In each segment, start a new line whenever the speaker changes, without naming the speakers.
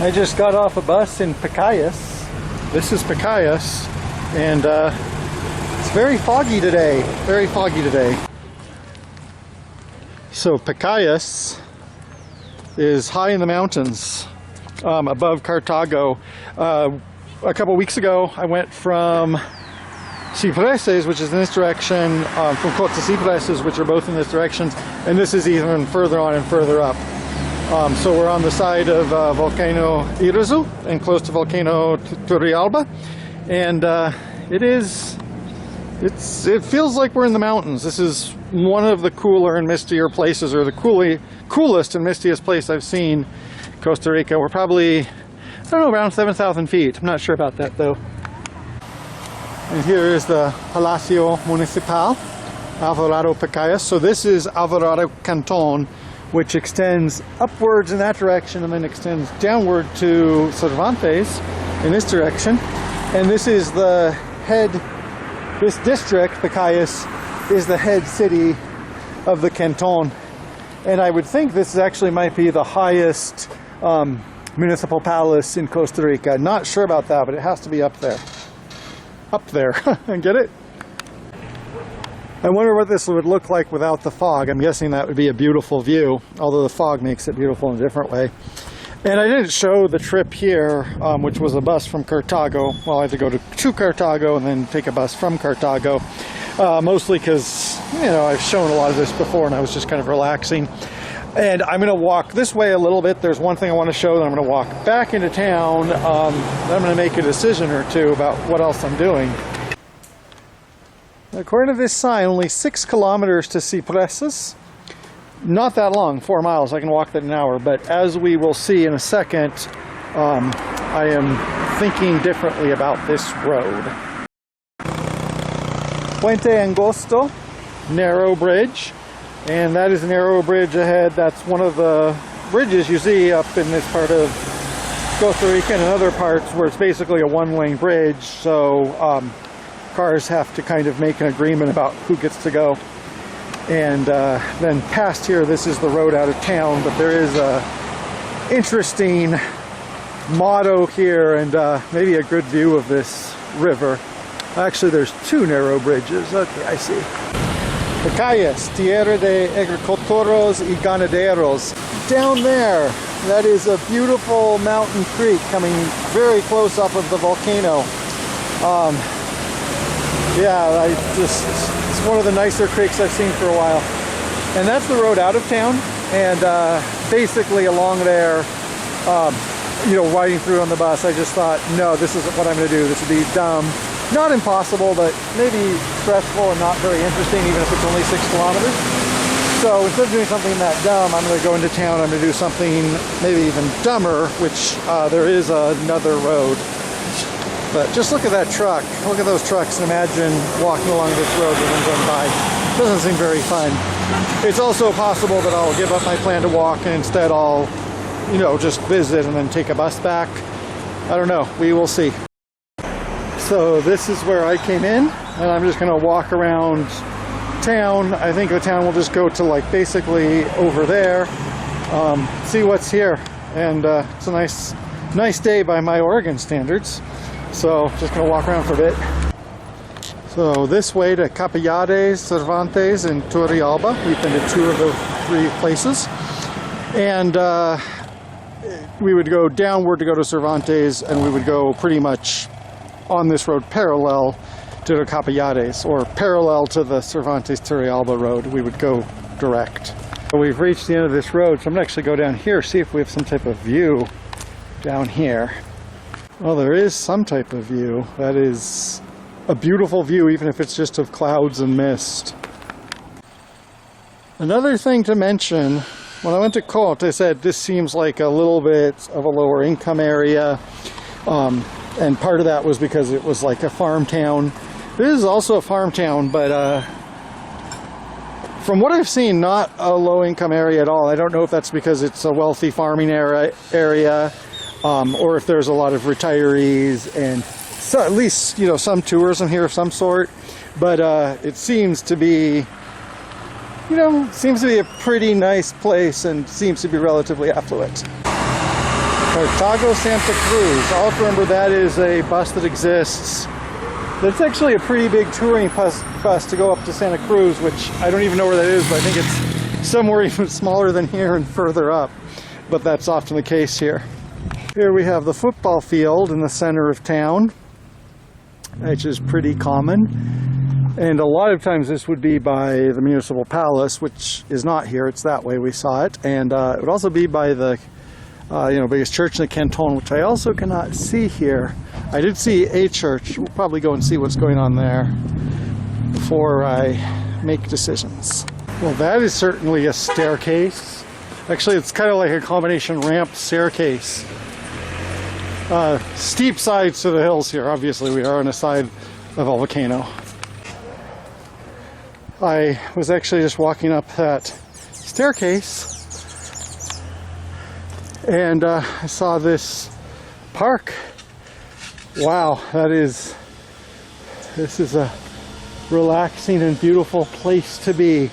I just got off a bus in Pacayas. This is Pacayas, and it's very foggy today. Very foggy today. So Pacayas is high in the mountains above Cartago. A couple weeks ago, I went from Cipresses, which is in this direction, from Costa Cipresses, which are both in this direction, and this is even further on and further up. So we're on the side of Volcano Irazu and close to Volcano Turrialba, and it feels like we're in the mountains. This is one of the cooler and mistier places, or the coolest and mistiest place I've seen in Costa Rica. We're probably, I don't know, around 7,000 feet. I'm not sure about that though. And here is the Palacio Municipal, Alvarado Pacayas. So this is Alvarado Canton, which extends upwards in that direction and then extends downward to Cervantes in this direction. And this is the head, this district, Pacayas, is the head city of the canton. And I would think this actually might be the highest municipal palace in Costa Rica. Not sure about that, but it has to be up there. Up there, get it? I wonder what this would look like without the fog. I'm guessing that would be a beautiful view, although the fog makes it beautiful in a different way. And I didn't show the trip here, which was a bus from Cartago. Well, I had to go to Cartago and then take a bus from Cartago, mostly because, you know, I've shown a lot of this before and I was just kind of relaxing. And I'm going to walk this way a little bit. There's one thing I want to show, then I'm going to walk back into town. Then I'm going to make a decision or two about what else I'm doing. According to this sign, only 6 kilometers to Cipresses. Not that long, 4 miles. I can walk that in an hour. But as we will see in a second, I am thinking differently about this road. Puente Angosto, narrow bridge. And that is a narrow bridge ahead. That's one of the bridges you see up in this part of Costa Rica and in other parts where it's basically a one-lane bridge. So cars have to kind of make an agreement about who gets to go. And then past here, this is the road out of town, but there is a interesting motto here and maybe a good view of this river. Actually, there's 2 narrow bridges. Okay, I see. Pacayas, tierra de agricultores y ganaderos. Down there, that is a beautiful mountain creek coming very close up of the volcano. Yeah, it's one of the nicer creeks I've seen for a while. And that's the road out of town. And basically along there, you know, riding through on the bus, I just thought, no, this isn't what I'm going to do. This would be dumb. Not impossible, but maybe stressful and not very interesting, even if it's only 6 kilometers. So instead of doing something that dumb, I'm going to go into town. I'm going to do something maybe even dumber, which there is another road. But just look at that truck. Look at those trucks and imagine walking along this road with them going by. Doesn't seem very fun. It's also possible that I'll give up my plan to walk and instead I'll, you know, just visit and then take a bus back. I don't know. We will see. So this is where I came in, and I'm just going to walk around town. I think the town will just go to like basically over there, see what's here. And it's a nice day by my Oregon standards. So just going to walk around for a bit. So this way to Pacayas, Cervantes, and Turrialba. We've been to 2 of the 3 places. And we would go downward to go to Cervantes, and we would go pretty much on this road parallel to the Pacayas, or parallel to the Cervantes Turrialba road. We would go direct. So we've reached the end of this road, so I'm going to actually go down here, see if we have some type of view down here. Well, there is some type of view. That is a beautiful view, even if it's just of clouds and mist. Another thing to mention, when I went to Cote, I said this seems like a little bit of a lower income area. And part of that was because it was like a farm town. This is also a farm town, but from what I've seen, not a low-income area at all. I don't know if that's because it's a wealthy farming area, or if there's a lot of retirees and so at least, you know, some tourism here of some sort. But it seems to be, you know, seems to be a pretty nice place and seems to be relatively affluent. Cartago, Santa Cruz. I'll have to remember that is a bus that exists. That's actually a pretty big touring bus to go up to Santa Cruz, which I don't even know where that is, but I think it's somewhere even smaller than here and further up. But that's often the case here. Here we have the football field in the center of town, which is pretty common. And a lot of times this would be by the municipal palace, which is not here. It's that way we saw it. And it would also be by the biggest church in the canton, which I also cannot see here. I did see a church. We'll probably go and see what's going on there before I make decisions. Well, that is certainly a staircase. Actually, it's kind of like a combination ramp staircase. Steep sides to the hills here. Obviously, we are on the side of a volcano. I was actually just walking up that staircase and I saw this park. Wow, this is a relaxing and beautiful place to be.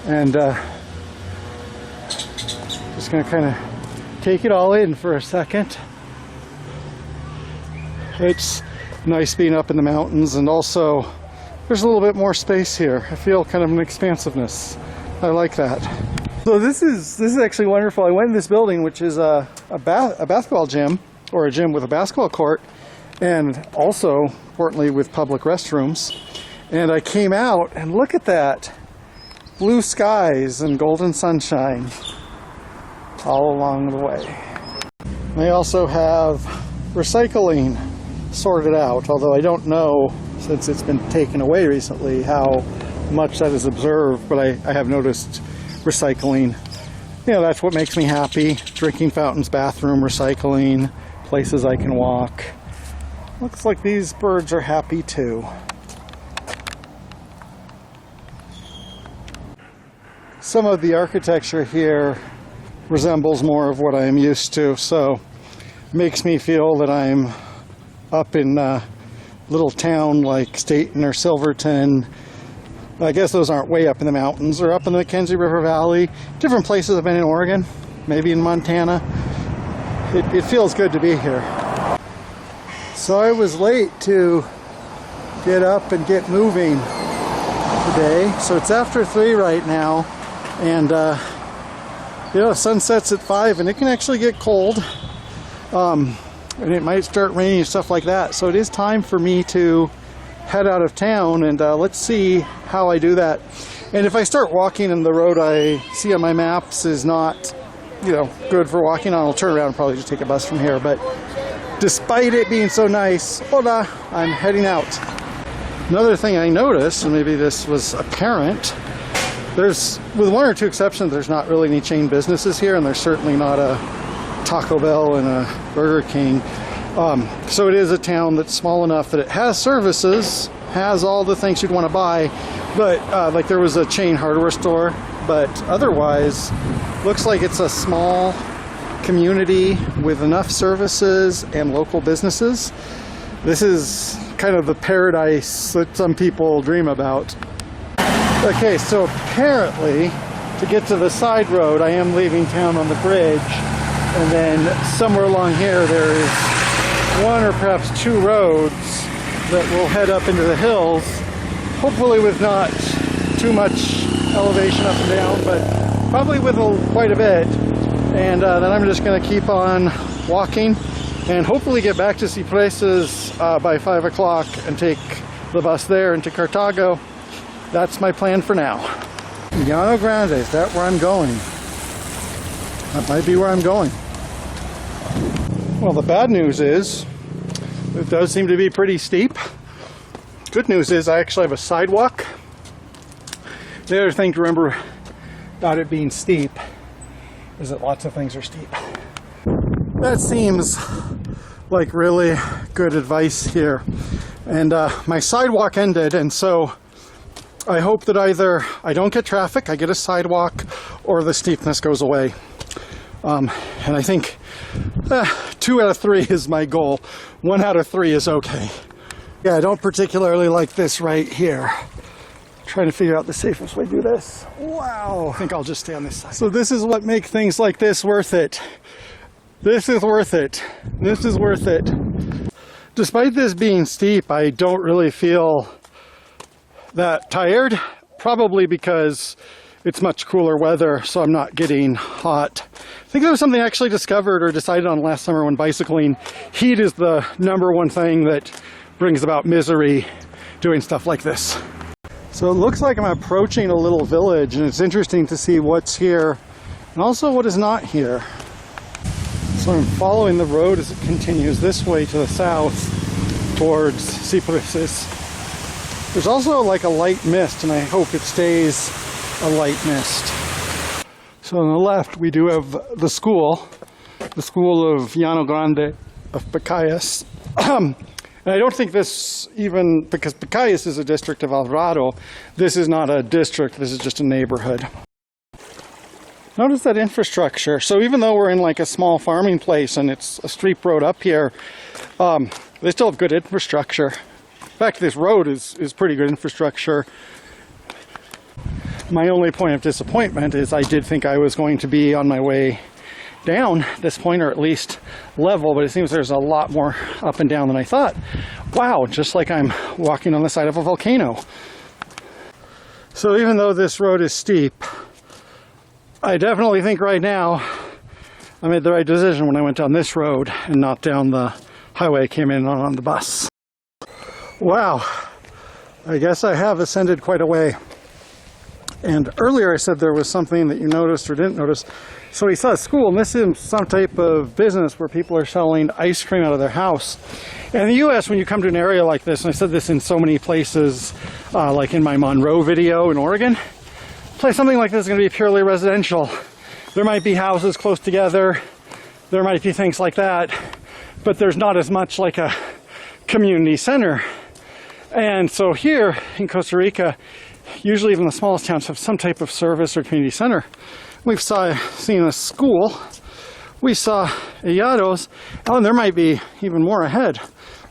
And just gonna kind of take it all in for a second. It's nice being up in the mountains, and also there's a little bit more space here. I feel kind of an expansiveness. I like that. So this is actually wonderful. I went in this building, which is a basketball gym, or a gym with a basketball court, and also, importantly, with public restrooms. And I came out, and look at that. Blue skies and golden sunshine all along the way. They also have recycling sorted out, although I don't know, since it's been taken away recently, how much that is observed, but I have noticed recycling. You know, that's what makes me happy. Drinking fountains, bathroom recycling, places I can walk. Looks like these birds are happy too. Some of the architecture here resembles more of what I am used to, so makes me feel that I'm up in a little town like Staten or Silverton. I guess those aren't way up in the mountains, or up in the Mackenzie River Valley. Different places I've been in Oregon, maybe in Montana. It feels good to be here. So I was late to get up and get moving today. So it's after 3 right now, and sun sets at 5, and it can actually get cold. And it might start raining and stuff like that. So it is time for me to head out of town, and let's see how I do that. And if I start walking and the road I see on my maps is not, good for walking on, I'll turn around and probably just take a bus from here. But despite it being so nice, hola, I'm heading out. Another thing I noticed, and maybe this was apparent, with one or two exceptions, there's not really any chain businesses here, and there's certainly not a Taco Bell and a Burger King. So it is a town that's small enough that it has services, has all the things you'd want to buy, but like there was a chain hardware store, but otherwise looks like it's a small community with enough services and local businesses. This is kind of the paradise that some people dream about. Okay, so apparently to get to the side road, I am leaving town on the bridge. And then somewhere along here there is 1 or perhaps 2 roads that will head up into the hills, hopefully with not too much elevation up and down, but probably with quite a bit. And then I'm just going to keep on walking and hopefully get back to Cipresses by 5 o'clock and take the bus there into Cartago. That's my plan for now. Llane Grande, is that where I'm going? That might be where I'm going. Well, the bad news is it does seem to be pretty steep. Good news is I actually have a sidewalk. The other thing to remember about it being steep is that lots of things are steep. That seems like really good advice here. And my sidewalk ended, and so I hope that either I don't get traffic, I get a sidewalk, or the steepness goes away. And I think 2 out of 3 is my goal. 1 out of 3 is okay. Yeah, I don't particularly like this right here. Trying to figure out the safest way to do this. Wow. I think I'll just stay on this side. So this is what makes things like this worth it. This is worth it. This is worth it. Despite this being steep, I don't really feel that tired, probably because it's much cooler weather, so I'm not getting hot. I think that was something I actually discovered or decided on last summer when bicycling. Heat is the #1 thing that brings about misery doing stuff like this. So it looks like I'm approaching a little village, and it's interesting to see what's here and also what is not here. So I'm following the road as it continues this way to the south towards Cipresses. There's also like a light mist, and I hope it stays a light mist. So on the left we do have the school of Llane Grande of Pacayas. And I don't think this, even because Pacayas is a district of Alvarado, this is not a district, this is just a neighborhood. Notice that infrastructure. So even though we're in like a small farming place and it's a steep road up here, they still have good infrastructure. In fact, this road is pretty good infrastructure. My only point of disappointment is I did think I was going to be on my way down this point, or at least level, but it seems there's a lot more up and down than I thought. Wow, just like I'm walking on the side of a volcano. So even though this road is steep, I definitely think right now I made the right decision when I went down this road and not down the highway I came in on the bus. Wow, I guess I have ascended quite a way. And earlier I said there was something that you noticed or didn't notice. So we saw a school, and this is some type of business where people are selling ice cream out of their house. And in the U.S., when you come to an area like this, and I said this in so many places, like in my Monroe video in Oregon, something like this is going to be purely residential. There might be houses close together, there might be things like that, but there's not as much like a community center. And so here in Costa Rica, usually even the smallest towns have some type of service or community center. We've seen a school, we saw Irazu, and there might be even more ahead.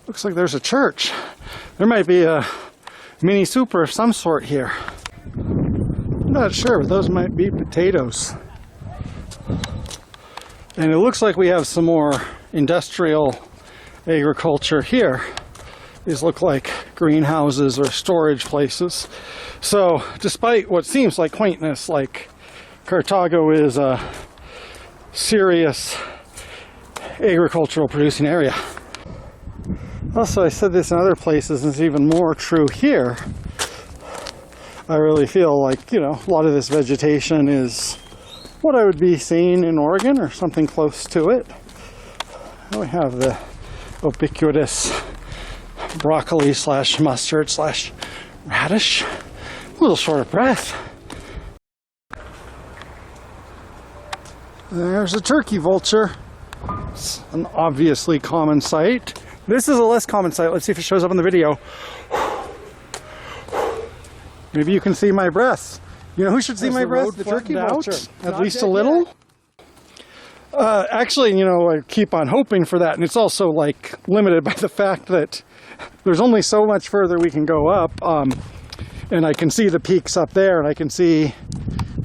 Looks like there's a church. There might be a mini super of some sort here. I'm not sure, but those might be potatoes. And it looks like we have some more industrial agriculture here. These look like greenhouses or storage places. So despite what seems like quaintness, like Cartago is a serious agricultural producing area. Also, I said this in other places, and it's even more true here. I really feel like, you know, a lot of this vegetation is what I would be seeing in Oregon or something close to it. We have the ubiquitous broccoli slash mustard slash radish. A little short of breath. There's a turkey vulture. It's an obviously common sight. This is a less common sight. Let's see if it shows up in the video. Maybe you can see my breath. You know who should see my breath? The turkey vulture. At least a little. Actually, you know, I keep on hoping for that, and it's also like limited by the fact that there's only so much further we can go up, and I can see the peaks up there, and I can see,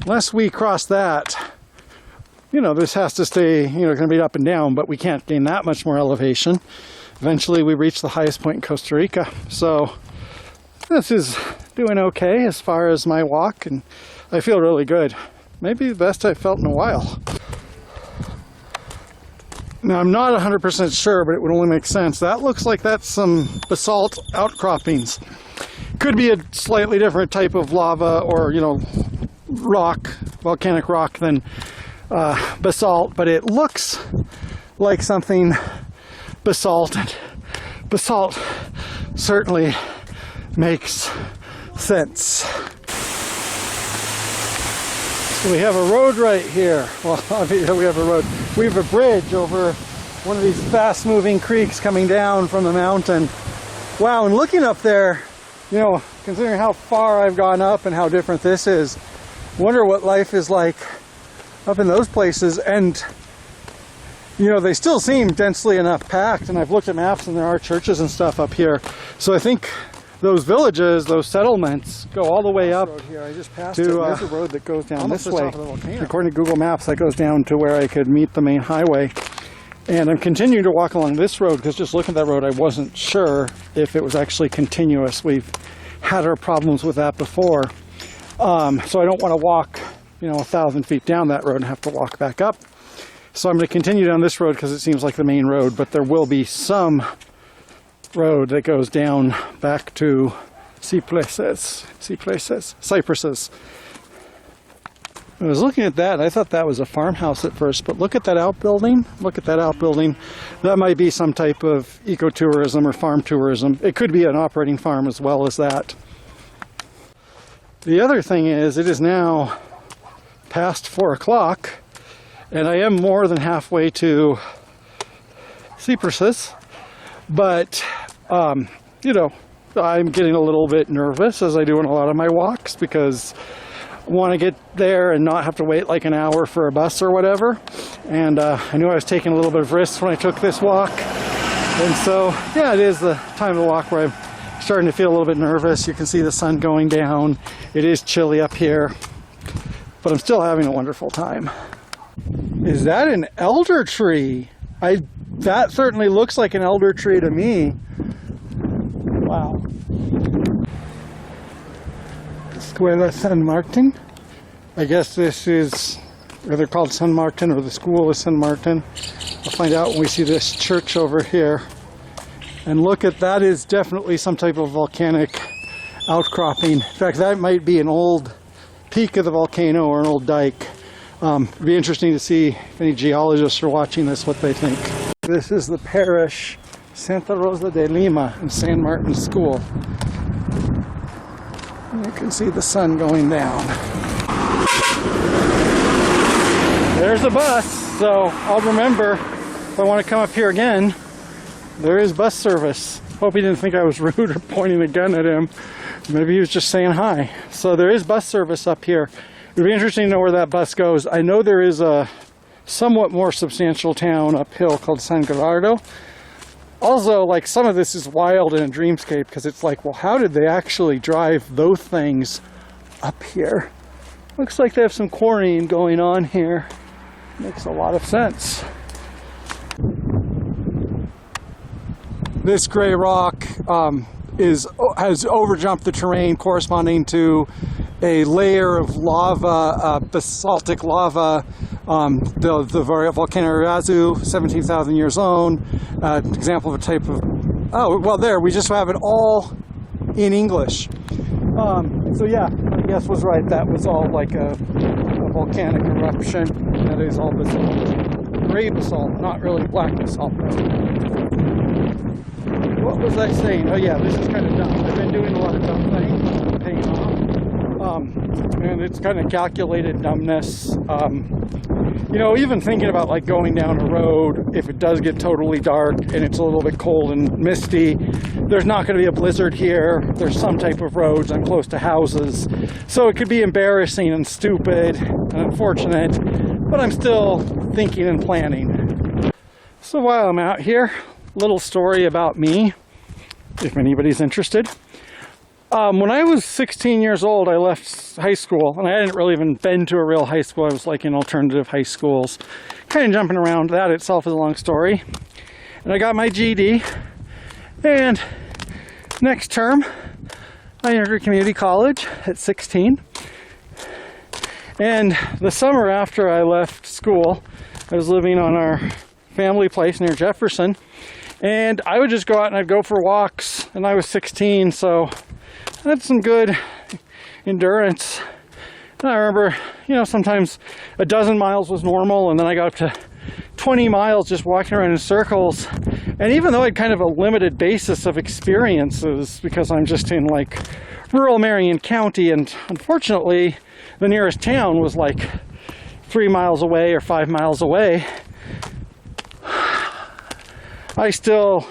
unless we cross that, you know, this has to stay, you know, going to be up and down, but we can't gain that much more elevation. Eventually we reach the highest point in Costa Rica. So this is doing okay as far as my walk, and I feel really good. Maybe the best I've felt in a while. Now I'm not 100% sure, but it would only make sense. That looks like that's some basalt outcroppings. Could be a slightly different type of lava or, you know, rock, volcanic rock than basalt, but it looks like something basalt. Basalt certainly makes sense. So we have a road right here. Well, we have a road. We have a bridge over one of these fast-moving creeks coming down from the mountain. Wow, and looking up there, you know, considering how far I've gone up and how different this is, wonder what life is like up in those places. And you know, they still seem densely enough packed, and I've looked at maps and there are churches and stuff up here. So I think those villages, those settlements, go all the way up here. I just passed to there's a road that goes down this way. According to Google Maps, that goes down to where I could meet the main highway. And I'm continuing to walk along this road because just looking at that road, I wasn't sure if it was actually continuous. We've had our problems with that before. So I don't want to walk, 1,000 feet down that road and have to walk back up. So I'm going to continue down this road because it seems like the main road, but there will be some road that goes down back to Cipresses. I was looking at that. I thought that was a farmhouse at first, but look at that outbuilding. Look at that outbuilding. That might be some type of ecotourism or farm tourism. It could be an operating farm as well as that. The other thing is, it is now past 4 o'clock, and I am more than halfway to Cipresses, but, I'm getting a little bit nervous, as I do in a lot of my walks, because want to get there and not have to wait like an hour for a bus or whatever. And I knew I was taking a little bit of risk when I took this walk. And so, yeah, it is the time of the walk where I'm starting to feel a little bit nervous. You can see the sun going down. It is chilly up here, but I'm still having a wonderful time. Is that an elder tree? That certainly looks like an elder tree to me. Wow. Escuela San Martin. I guess this is either called San Martin or the school is San Martin. I'll find out when we see this church over here. And look at that, is definitely some type of volcanic outcropping. In fact, that might be an old peak of the volcano or an old dike. It'd be interesting to see if any geologists are watching this, what they think. This is the parish Santa Rosa de Lima in San Martin School. You can see the sun going down. There's a bus, so I'll remember if I want to come up here again, there is bus service. Hope he didn't think I was rude or pointing a gun at him. Maybe he was just saying hi. So there is bus service up here. It would be interesting to know where that bus goes. I know there is a somewhat more substantial town uphill called San Gerardo. Also, like, some of this is wild in a dreamscape because it's like, well, how did they actually drive those things up here? Looks like they have some quarrying going on here. Makes a lot of sense. This gray rock has overjumped the terrain corresponding to a layer of lava, basaltic lava, the volcano Irazu, 17,000 years old, example of a type of, oh, well there, we just have it all in English. So yeah, my guess was right, that was all like a volcanic eruption. That is all basalt, gray basalt, not really black basalt. What was I saying? Oh yeah, this is kind of dumb. I've been doing a lot of dumb things, paying off. And it's kind of calculated dumbness. Even thinking about like going down a road, if it does get totally dark and it's a little bit cold and misty, there's not going to be a blizzard here. There's some type of roads. I'm close to houses. So it could be embarrassing and stupid and unfortunate, but I'm still thinking and planning. So while I'm out here, little story about me, if anybody's interested. When I was 16 years old, I left high school, and I hadn't really even been to a real high school. I was like in alternative high schools, kind of jumping around. That itself is a long story. And I got my GED, and next term, I entered community college at 16. And the summer after I left school, I was living on our family place near Jefferson, and I would just go out and I'd go for walks, and I was 16, so I had some good endurance. And I remember, sometimes a dozen miles was normal, and then I got up to 20 miles just walking around in circles. And even though I had kind of a limited basis of experiences, because I'm just in like rural Marion County, and unfortunately the nearest town was like 3 miles away or 5 miles away, I still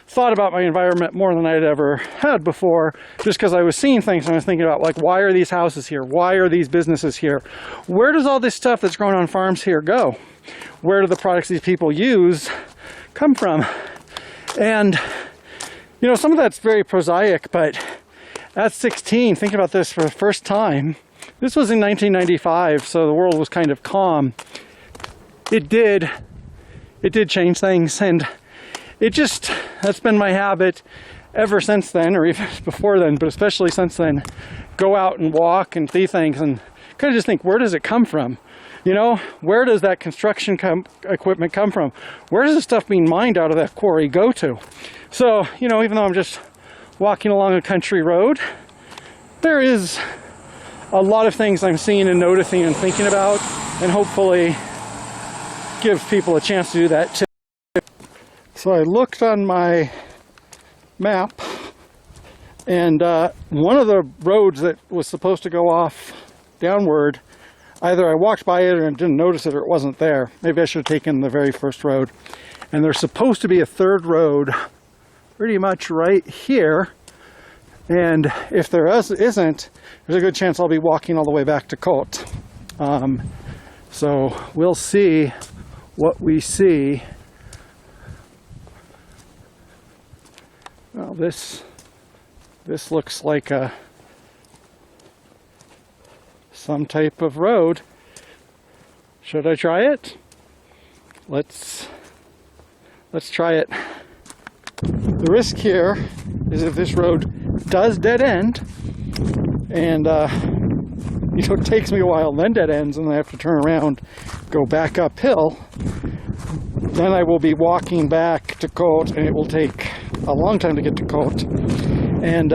thought about my environment more than I'd ever had before, just because I was seeing things and I was thinking about, like, why are these houses here? Why are these businesses here? Where does all this stuff that's grown on farms here go? Where do the products these people use come from? And, some of that's very prosaic, but at 16, thinking about this for the first time, this was in 1995, so the world was kind of calm. It it did change things, and that's been my habit ever since then, or even before then, but especially since then. Go out and walk and see things and kind of just think, where does it come from? You know, where does that construction equipment come from? Where does the stuff being mined out of that quarry go to? So, you know, even though I'm just walking along a country road, there is a lot of things I'm seeing and noticing and thinking about, and hopefully gives people a chance to do that too. So I looked on my map, and one of the roads that was supposed to go off downward, either I walked by it or didn't notice it, or it wasn't there. Maybe I should have taken the very first road. And there's supposed to be a third road pretty much right here. And if there isn't, there's a good chance I'll be walking all the way back to Côte. So we'll see what we see. Well, this looks like some type of road. Should I try it? Let's try it. The risk here is if this road does dead end, and you know, it takes me a while, then dead ends, and I have to turn around, go back uphill, then I will be walking back to Côte, and it will take a long time to get to Côte. And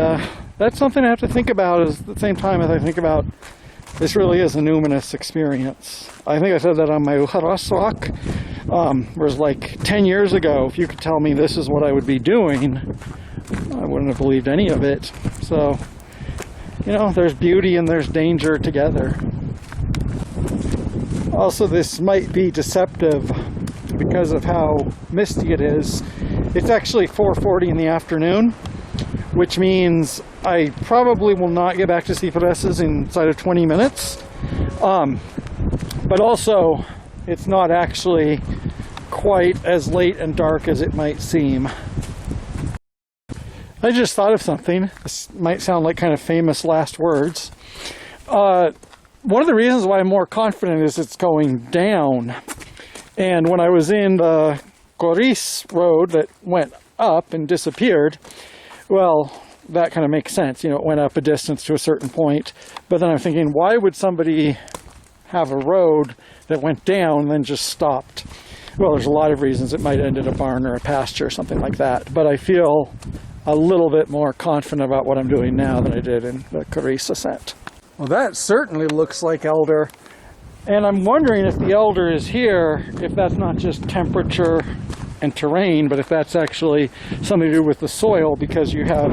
that's something I have to think about at the same time as I think about this really is a numinous experience. I think I said that on my Irazu walk, whereas like 10 years ago, if you could tell me this is what I would be doing, I wouldn't have believed any of it. So, you know, there's beauty and there's danger together. Also, this might be deceptive because of how misty it is. It's actually 4:40 in the afternoon, which means I probably will not get back to Cipresses inside of 20 minutes. But also, it's not actually quite as late and dark as it might seem. I just thought of something. This might sound like kind of famous last words. One of the reasons why I'm more confident is it's going down. And when I was in the Coris road that went up and disappeared, well, that kind of makes sense. You know, it went up a distance to a certain point. But then I'm thinking, why would somebody have a road that went down and then just stopped? Well, there's a lot of reasons. It might end in a barn or a pasture or something like that. But I feel a little bit more confident about what I'm doing now than I did in the Coris ascent. Well, that certainly looks like elder. And I'm wondering if the elder is here, if that's not just temperature and terrain, but if that's actually something to do with the soil, because you have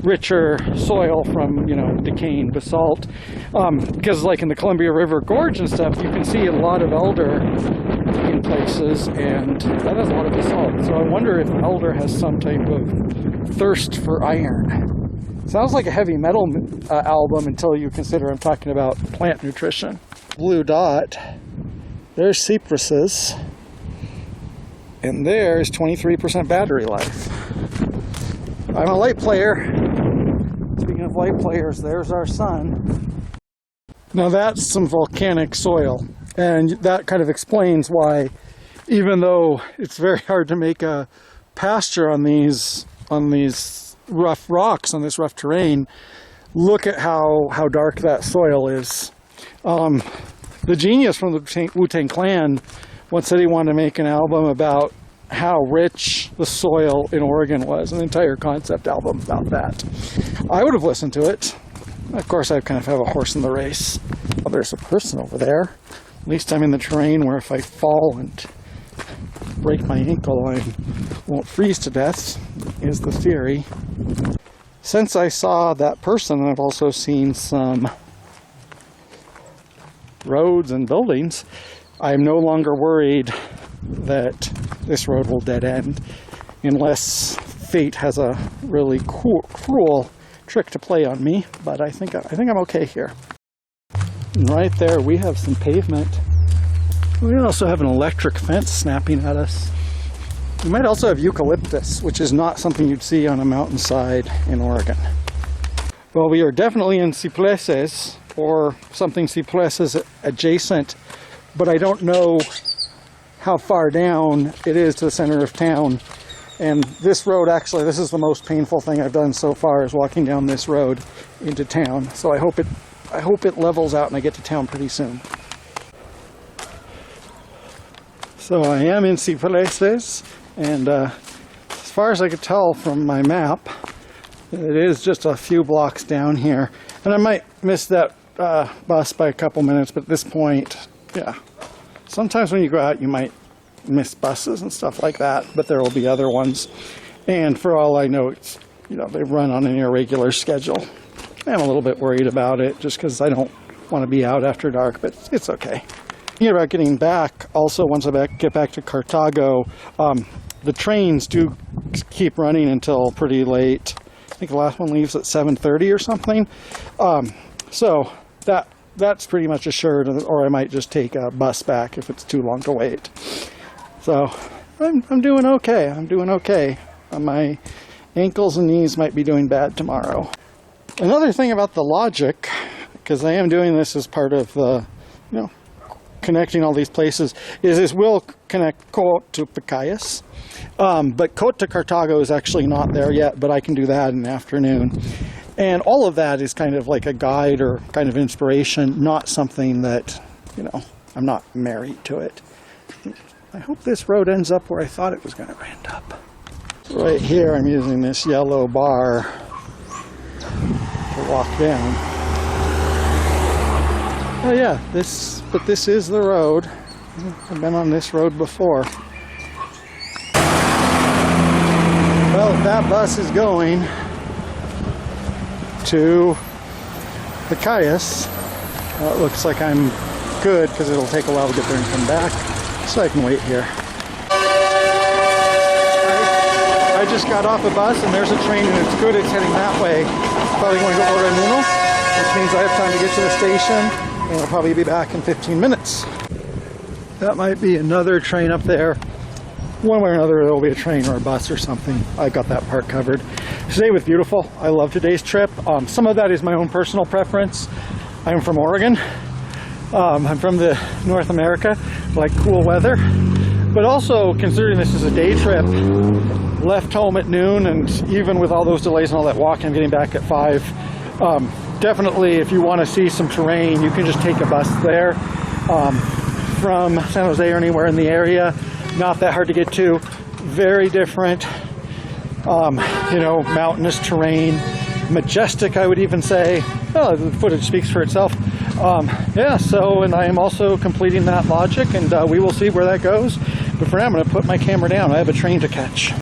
richer soil from, you know, decaying basalt. Because like in the Columbia River Gorge and stuff, you can see a lot of elder in places, and that has a lot of basalt. So I wonder if elder has some type of thirst for iron. Sounds like a heavy metal album until you consider I'm talking about plant nutrition. Blue dot, there's Cipresses, and there's 23% battery life. I'm a light player. Speaking of light players, there's our sun. Now that's some volcanic soil, and that kind of explains why, even though it's very hard to make a pasture on these rough rocks, on this rough terrain, look at how dark that soil is. The genius from the Wu-Tang Clan once said he wanted to make an album about how rich the soil in Oregon was, an entire concept album about that. I would have listened to it. Of course, I kind of have a horse in the race. Oh, there's a person over there. At least I'm in the terrain where if I fall and break my ankle, I won't freeze to death, is the theory. Since I saw that person, I've also seen some roads and buildings. I'm no longer worried that this road will dead end unless fate has a really cruel trick to play on me, but I think I'm okay here. And right there we have some pavement. We also have an electric fence snapping at us. We might also have eucalyptus, which is not something you'd see on a mountainside in Oregon. Well, we are definitely in Cipresses, or something Cipresses adjacent, but I don't know how far down it is to the center of town. And this road, actually, this is the most painful thing I've done so far, is walking down this road into town. So I hope it levels out and I get to town pretty soon. So I am in Cipresses, and as far as I could tell from my map, it is just a few blocks down here. And I might miss that bus by a couple minutes, but at this point, yeah. Sometimes when you go out, you might miss buses and stuff like that, but there will be other ones. And for all I know, it's, you know, they run on an irregular schedule. I'm a little bit worried about it just because I don't want to be out after dark, but it's okay. Thinking about getting back, also once I get back to Cartago, the trains do keep running until pretty late. I think the last one leaves at 7:30 or something. So that's pretty much assured, or I might just take a bus back if it's too long to wait. So I'm doing okay. I'm doing okay. My ankles and knees might be doing bad tomorrow. Another thing about the logic, because I am doing this as part of the, you know, connecting all these places, is this will connect Cote to Pacayas. But Cote to Cartago is actually not there yet, but I can do that in the afternoon. And all of that is kind of like a guide or kind of inspiration, not something that, you know, I'm not married to it. I hope this road ends up where I thought it was going to end up. Right here I'm using this yellow bar to walk down. Oh yeah, but this is the road. I've been on this road before. Well, if that bus is going to Pacayas, well, it looks like I'm good because it'll take a while to get there and come back, so I can wait here. I just got off a bus and there's a train and it's good, it's heading that way. It's probably going to go Irazu, which means I have time to get to the station. And I'll probably be back in 15 minutes. That might be another train up there. One way or another, there will be a train or a bus or something. I got that part covered. Today was beautiful. I love today's trip. Some of that is my own personal preference. I'm from Oregon. I'm from the North America, like cool weather. But also, considering this is a day trip, left home at noon, and even with all those delays and all that walking, I'm getting back at 5. Definitely, if you want to see some terrain, you can just take a bus there from San Jose or anywhere in the area. Not that hard to get to. Very different, you know, mountainous terrain. Majestic, I would even say. Well, the footage speaks for itself. Yeah, so, and I am also completing that logic, and we will see where that goes. But for now, I'm going to put my camera down. I have a train to catch.